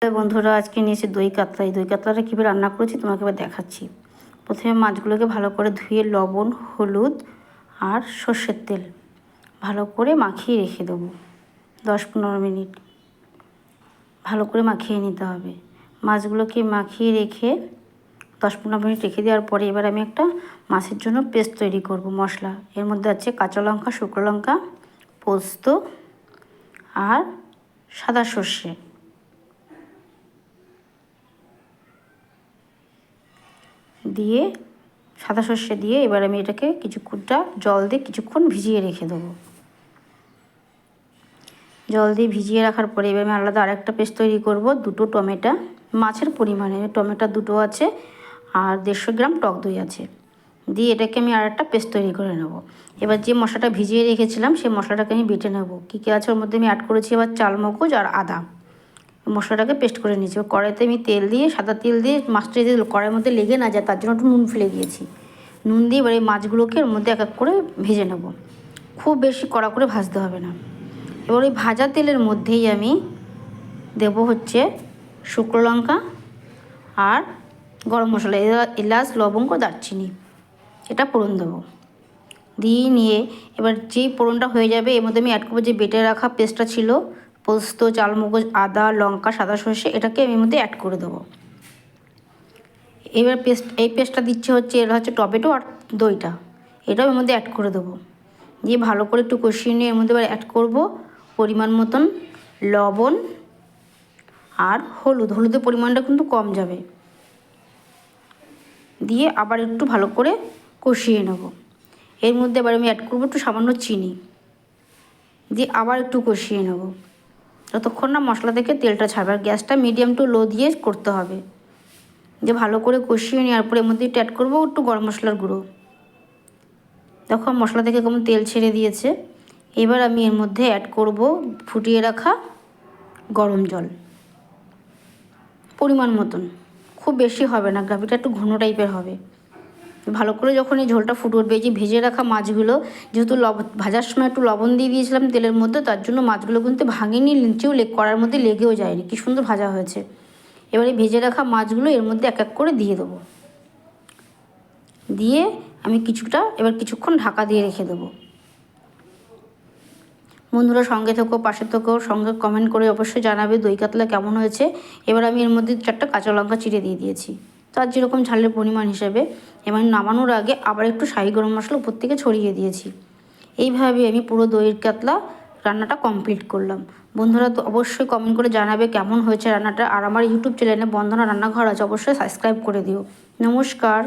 বন্ধুরা, আজকে নিয়েছি দই কাতলা। এই দই কাতলাটা কীভাবে রান্না করেছি তোমাকে এবার দেখাচ্ছি। প্রথমে মাছগুলোকে ভালো করে ধুয়ে লবণ, হলুদ আর সর্ষের তেল ভালো করে মাখিয়ে রেখে দেবো 10-15 মিনিট। ভালো করে মাখিয়ে নিতে হবে। মাছগুলোকে মাখিয়ে রেখে 10-15 মিনিট রেখে দেওয়ার পরে এবার আমি একটা মাছের জন্য পেস্ট তৈরি করব। মশলা এর মধ্যে আছে কাঁচা লঙ্কা, শুকনো লঙ্কা, পোস্ত আর সাদা সর্ষে দিয়ে সাদা সর্ষে দিয়ে এবার আমি এটাকে কিছুক্ষণটা জল দিয়ে কিছুক্ষণ ভিজিয়ে রেখে দেবো। জল দিয়ে ভিজিয়ে রাখার পরে এবার আমি আলাদা আরেকটা পেস্ট তৈরি করব। 2টো টমেটো, মাছের পরিমাণে টমেটো 2টো আছে আর 150 গ্রাম টক দই আছে, দিয়ে এটাকে আমি আরেকটা পেস্ট তৈরি করে নেব। এবার যে মশলাটা ভিজিয়ে রেখেছিলাম সেই মশলাটাকে আমি বেটে নেব। কী কী আছে ওর মধ্যে আমি অ্যাড করেছি এবার চালমগজ আর আদা। মশলাটাকে পেস্ট করে নিয়েছি। কড়াইতে আমি তেল দিয়ে, সাদা তেল দিয়ে মাছটা যদি কড়াইয়ের মধ্যে লেগে না যায় তার জন্য একটু নুন ফেলে দিয়েছি। নুন দিয়ে এবার এই মাছগুলোকে ওর মধ্যে এক এক করে ভেজে নেব। খুব বেশি কড়া করে ভাজতে হবে না। এবার ওই ভাজা তেলের মধ্যেই আমি দেবো হচ্ছে শুকনো লঙ্কা আর গরম মশলা, এলাচ, লবঙ্গ, দারচিনি, এটা ফোড়ন দেবো। দিয়ে নিয়ে এবার যেই ফোড়নটা হয়ে যাবে এর মধ্যে আমি অ্যাড করবো যে বেটে রাখা পেস্টটা ছিল, পোস্ত, চালমগজ, আদা, লঙ্কা, সাদা সর্ষে, এটাকে আমি এর মধ্যে অ্যাড করে দেবো। এবার এই পেস্টটা দিচ্ছে হচ্ছে এটা হচ্ছে টমেটো আর দইটা, এটাও এর মধ্যে অ্যাড করে দেবো। দিয়ে ভালো করে একটু কষিয়ে নিয়ে এর মধ্যে এবার অ্যাড করবো পরিমাণ মতন লবণ আর হলুদের পরিমাণটা কিন্তু কম যাবে। দিয়ে আবার একটু ভালো করে কষিয়ে নেব। এর মধ্যে এবার আমি অ্যাড করবো একটু সামান্য চিনি, দিয়ে আবার একটু কষিয়ে নেব যতক্ষণ না মশলা থেকে তেলটা ছাড়বে। আর গ্যাসটা মিডিয়াম টু লো দিয়ে করতে হবে। যে ভালো করে কষিয়ে নেওয়ার পরে এর মধ্যে একটু অ্যাড করবো একটু গরম মশলার গুঁড়ো। দেখো মশলা থেকে কেমন তেল ছেড়ে দিয়েছে। এবার আমি এর মধ্যে অ্যাড করব ফুটিয়ে রাখা গরম জল পরিমাণ মতন। খুব বেশি হবে না, গ্রেভিটা একটু ঘন টাইপের হবে। ভালো করে যখন এই ঝোলটা ফুটে উঠবে, যে ভেজে রাখা মাছগুলো যেহেতু ভাজার সময় একটু লবণ দিয়ে দিয়েছিলাম তেলের মধ্যে, তার জন্য মাছগুলো কিন্তু ভাঙেনি, নিচেও কড়ার মধ্যে লেগেও যায়নি, কি সুন্দর ভাজা হয়েছে। এবারে ভেজে রাখা মাছগুলো এর মধ্যে এক এক করে দিয়ে দেবো। দিয়ে আমি কিছুক্ষণ ঢাকা দিয়ে রেখে দেবো। বন্ধুরা সঙ্গে থেকো, পাশে থেকো, সঙ্গে কমেন্ট করে অবশ্যই জানাবে দই কাতলা কেমন হয়েছে। এবার আমি এর মধ্যে 4টা কাঁচা লঙ্কা চিড়ে দিয়ে দিয়েছি তার যেরকম ঝালের পরিমাণ হিসেবে। এবং নামানোর আগে আবার একটু শাহি গরম মশলা উপর থেকে ছড়িয়ে দিয়েছি। এইভাবে আমি পুরো দই কাতলা রান্নাটা কমপ্লিট করলাম। বন্ধুরা তো অবশ্যই কমেন্ট করে জানাবে কেমন হয়েছে রান্নাটা। আর আমার ইউটিউব চ্যানেলে বন্দনা রান্নাঘর আছে, অবশ্যই সাবস্ক্রাইব করে দিও। নমস্কার।